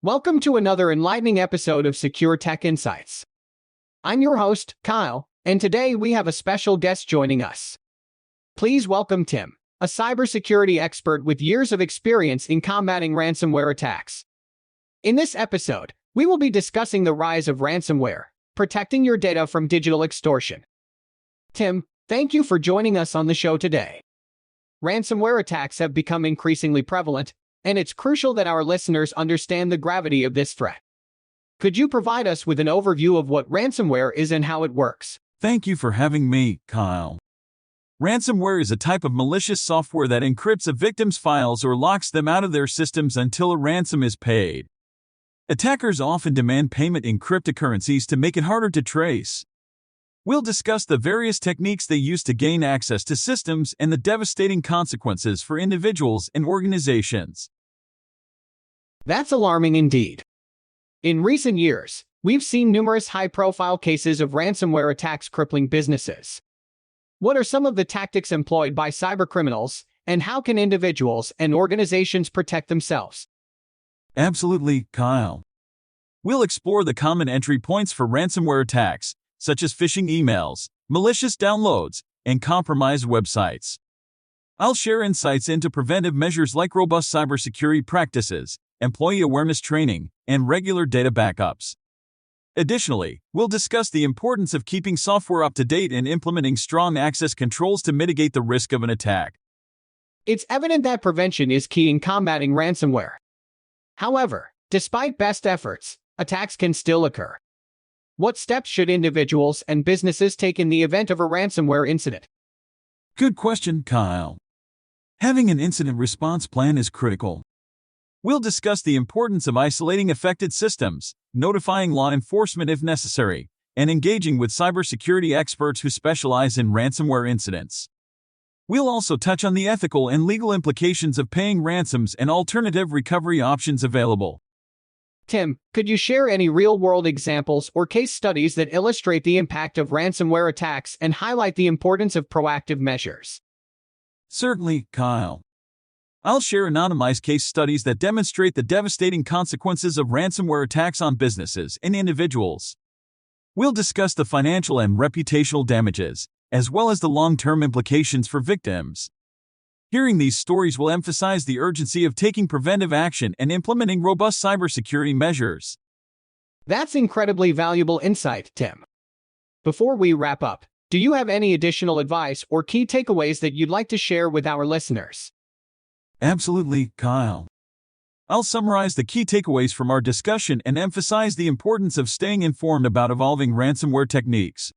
Welcome to another enlightening episode of SecureTech Insights. I'm your host, Kyle, and today we have a special guest joining us. Please welcome Tim, a cybersecurity expert with years of experience in combating ransomware attacks. In this episode, we will be discussing the rise of ransomware, protecting your data from digital extortion. Tim, thank you for joining us on the show today. Ransomware attacks have become increasingly prevalent, and it's crucial that our listeners understand the gravity of this threat. Could you provide us with an overview of what ransomware is and how it works? Thank you for having me, Kyle. Ransomware is a type of malicious software that encrypts a victim's files or locks them out of their systems until a ransom is paid. Attackers often demand payment in cryptocurrencies to make it harder to trace. We'll discuss the various techniques they use to gain access to systems and the devastating consequences for individuals and organizations. That's alarming indeed. In recent years, we've seen numerous high-profile cases of ransomware attacks crippling businesses. What are some of the tactics employed by cybercriminals, and how can individuals and organizations protect themselves? Absolutely, Kyle. We'll explore the common entry points for ransomware attacks, such as phishing emails, malicious downloads, and compromised websites. I'll share insights into preventive measures like robust cybersecurity practices, employee awareness training, and regular data backups. Additionally, we'll discuss the importance of keeping software up to date and implementing strong access controls to mitigate the risk of an attack. It's evident that prevention is key in combating ransomware. However, despite best efforts, attacks can still occur. What steps should individuals and businesses take in the event of a ransomware incident? Good question, Kyle. Having an incident response plan is critical. We'll discuss the importance of isolating affected systems, notifying law enforcement if necessary, and engaging with cybersecurity experts who specialize in ransomware incidents. We'll also touch on the ethical and legal implications of paying ransoms and alternative recovery options available. Tim, could you share any real-world examples or case studies that illustrate the impact of ransomware attacks and highlight the importance of proactive measures? Certainly, Kyle. I'll share anonymized case studies that demonstrate the devastating consequences of ransomware attacks on businesses and individuals. We'll discuss the financial and reputational damages, as well as the long-term implications for victims. Hearing these stories will emphasize the urgency of taking preventive action and implementing robust cybersecurity measures. That's incredibly valuable insight, Tim. Before we wrap up, do you have any additional advice or key takeaways that you'd like to share with our listeners? Absolutely, Kyle. I'll summarize the key takeaways from our discussion and emphasize the importance of staying informed about evolving ransomware techniques.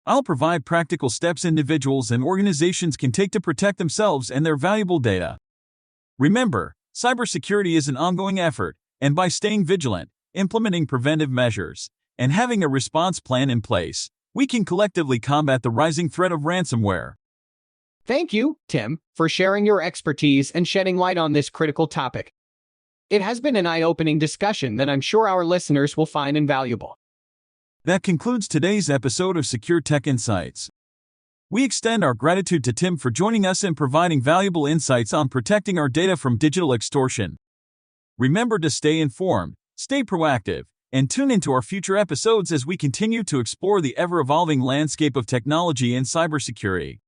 I'll provide practical steps individuals and organizations can take to protect themselves and their valuable data. Remember, cybersecurity is an ongoing effort, and by staying vigilant, implementing preventive measures, and having a response plan in place, we can collectively combat the rising threat of ransomware. Thank you, Tim, for sharing your expertise and shedding light on this critical topic. It has been an eye-opening discussion that I'm sure our listeners will find invaluable. That concludes today's episode of SecureTech Insights. We extend our gratitude to Tim for joining us and providing valuable insights on protecting our data from digital extortion. Remember to stay informed, stay proactive, and tune into our future episodes as we continue to explore the ever-evolving landscape of technology and cybersecurity.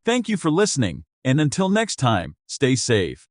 Thank you for listening, and until next time, stay safe.